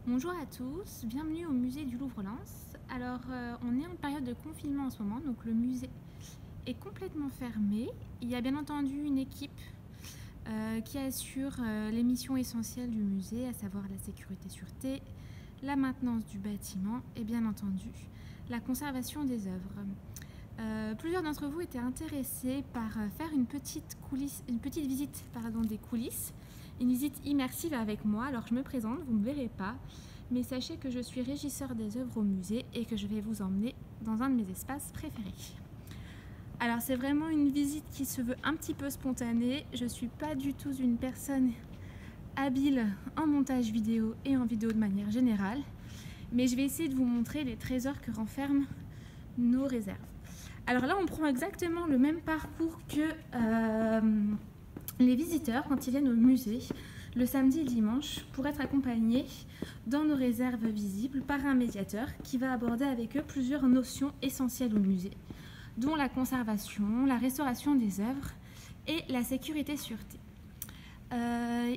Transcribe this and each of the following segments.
Bonjour à tous, bienvenue au musée du Louvre-Lens. Alors on est en période de confinement en ce moment, donc le musée est complètement fermé. Il y a bien entendu une équipe qui assure les missions essentielles du musée, à savoir la sécurité-sûreté, la maintenance du bâtiment et bien entendu la conservation des œuvres. Plusieurs d'entre vous étaient intéressés par faire une petite visite des coulisses, une visite immersive avec moi. Alors je me présente, vous ne me verrez pas, mais sachez que je suis régisseur des œuvres au musée et que je vais vous emmener dans un de mes espaces préférés. Alors c'est vraiment une visite qui se veut un petit peu spontanée. Je ne suis pas du tout une personne habile en montage vidéo et en vidéo de manière générale, mais je vais essayer de vous montrer les trésors que renferment nos réserves. Alors là on prend exactement le même parcours que les visiteurs quand ils viennent au musée le samedi et dimanche pour être accompagnés dans nos réserves visibles par un médiateur qui va aborder avec eux plusieurs notions essentielles au musée, dont la conservation, la restauration des œuvres et la sécurité-sûreté.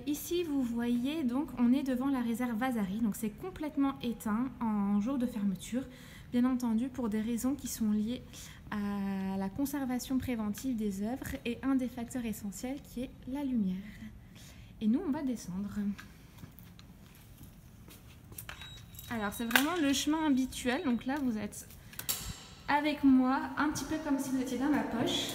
Ici vous voyez donc on est devant la réserve Vasari, donc c'est complètement éteint en jour de fermeture, bien entendu pour des raisons qui sont liées à la conservation préventive des œuvres et un des facteurs essentiels qui est la lumière. Et nous on va descendre. Alors c'est vraiment le chemin habituel, donc là vous êtes avec moi un petit peu comme si vous étiez dans ma poche.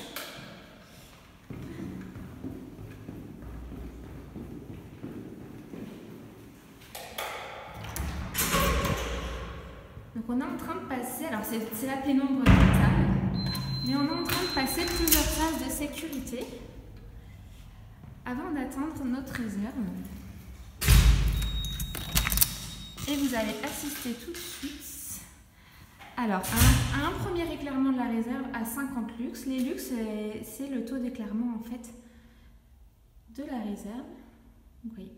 Donc on est en train de passer, alors c'est la pénombre totale, mais on est en train de passer plusieurs phases de sécurité avant d'atteindre notre réserve. Et vous allez assister tout de suite alors, à un premier éclairement de la réserve à 50 lux. Les lux, c'est le taux d'éclairement en fait de la réserve. Vous voyez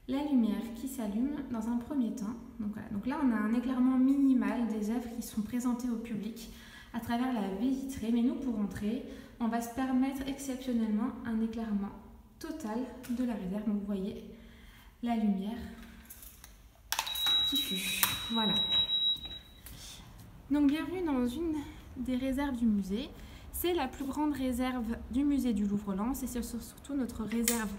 la lumière qui s'allume dans un premier temps. Donc, voilà. Donc là, on a un éclairement minimal des œuvres qui sont présentées au public à travers la baie vitrée. Mais nous, pour entrer, on va se permettre exceptionnellement un éclairement total de la réserve. Donc vous voyez la lumière qui fut. Voilà. Donc bienvenue dans une des réserves du musée. C'est la plus grande réserve du musée du Louvre-Lens et c'est surtout notre réserve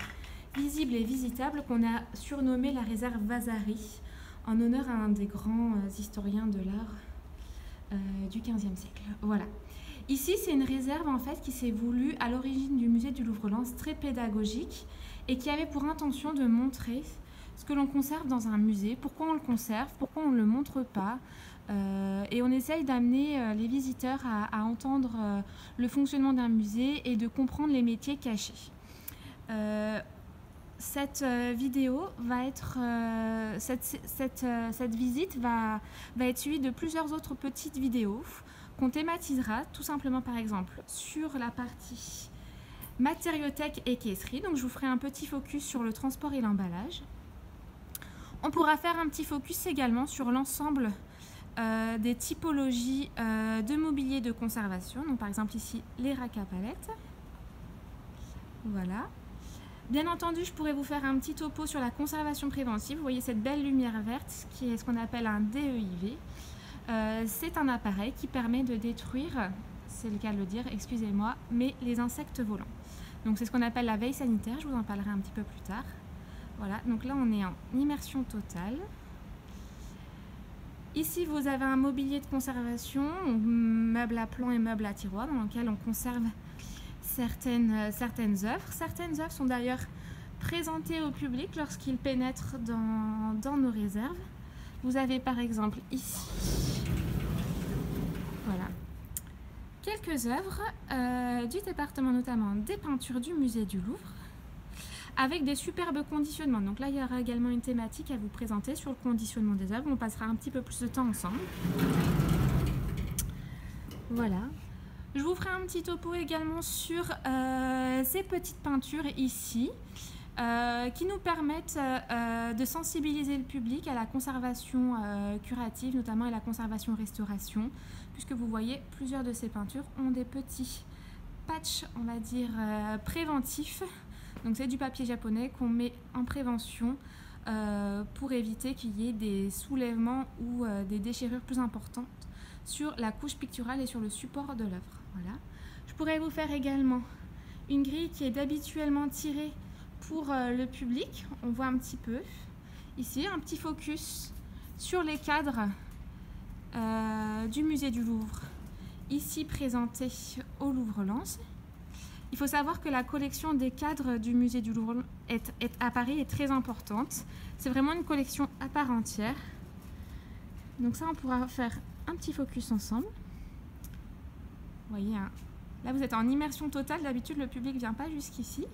visible et visitable qu'on a surnommée la réserve Vasari en honneur à un des grands historiens de l'art du XVe siècle. Voilà. Ici, c'est une réserve en fait qui s'est voulue à l'origine du musée du Louvre-Lens, très pédagogique et qui avait pour intention de montrer ce que l'on conserve dans un musée, pourquoi on le conserve, pourquoi on ne le montre pas. Et on essaye d'amener les visiteurs à entendre le fonctionnement d'un musée et de comprendre les métiers cachés. Cette vidéo va être, cette visite va être suivie de plusieurs autres petites vidéos qu'on thématisera tout simplement par exemple sur la partie matériothèque et caisserie. Donc je vous ferai un petit focus sur le transport et l'emballage. On pourra faire un petit focus également sur l'ensemble des typologies de mobilier de conservation. Donc par exemple ici les racks à palettes. Voilà. Bien entendu, je pourrais vous faire un petit topo sur la conservation préventive. Vous voyez cette belle lumière verte qui est ce qu'on appelle un DEIV. C'est un appareil qui permet de détruire, c'est le cas de le dire, excusez-moi, mais les insectes volants. Donc c'est ce qu'on appelle la veille sanitaire, je vous en parlerai un petit peu plus tard. Voilà, donc là on est en immersion totale. Ici vous avez un mobilier de conservation, meubles à plans et meubles à tiroirs dans lequel on conserve certaines œuvres. Certaines œuvres sont d'ailleurs présentées au public lorsqu'ils pénètrent dans nos réserves. Vous avez par exemple ici, voilà, quelques œuvres du département, notamment des peintures du musée du Louvre, avec des superbes conditionnements. Donc là, il y aura également une thématique à vous présenter sur le conditionnement des œuvres. On passera un petit peu plus de temps ensemble. Voilà. Je vous ferai un petit topo également sur ces petites peintures ici, qui nous permettent de sensibiliser le public à la conservation curative, notamment à la conservation-restauration, puisque vous voyez, plusieurs de ces peintures ont des petits patchs, on va dire, préventifs. Donc c'est du papier japonais qu'on met en prévention pour éviter qu'il y ait des soulèvements ou des déchirures plus importantes sur la couche picturale et sur le support de l'œuvre. Voilà. Je pourrais vous faire également une grille qui est habituellement tirée pour le public. On voit un petit peu ici un petit focus sur les cadres du musée du Louvre, ici présenté au Louvre-Lens. Il faut savoir que la collection des cadres du musée du Louvre à Paris est très importante. C'est vraiment une collection à part entière. Donc ça, on pourra faire un petit focus ensemble. Vous voyez, hein, là vous êtes en immersion totale. D'habitude, le public ne vient pas jusqu'ici.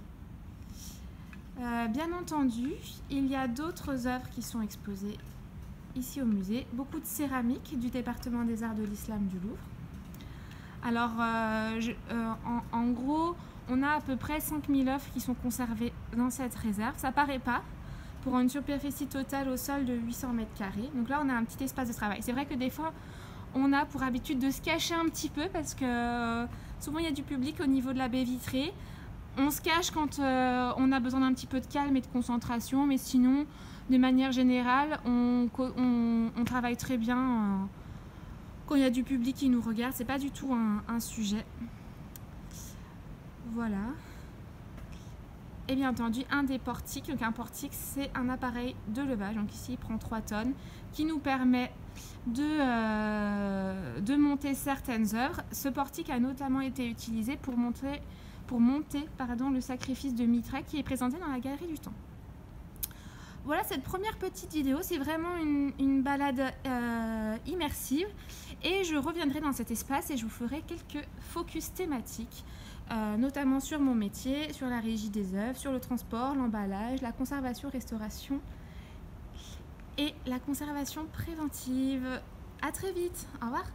Bien entendu, il y a d'autres œuvres qui sont exposées ici au musée. Beaucoup de céramique du département des arts de l'islam du Louvre. Alors, en gros, on a à peu près 5000 œuvres qui sont conservées dans cette réserve. Ça paraît pas, pour une superficie totale au sol de 800 mètres carrés. Donc là, on a un petit espace de travail. C'est vrai que des fois, on a pour habitude de se cacher un petit peu parce que souvent, il y a du public au niveau de la baie vitrée. On se cache quand on a besoin d'un petit peu de calme et de concentration, mais sinon, de manière générale, on travaille très bien quand il y a du public qui nous regarde. C'est pas du tout un sujet. Voilà. Et bien entendu, un des portiques. Donc un portique, c'est un appareil de levage. Donc ici, il prend 3 tonnes, qui nous permet de monter certaines œuvres. Ce portique a notamment été utilisé pour monter le sacrifice de Mithra qui est présenté dans la Galerie du Temps. Voilà, cette première petite vidéo, c'est vraiment une balade immersive et je reviendrai dans cet espace et je vous ferai quelques focus thématiques, notamment sur mon métier, sur la régie des œuvres, sur le transport, l'emballage, la conservation, restauration et la conservation préventive. À très vite, au revoir.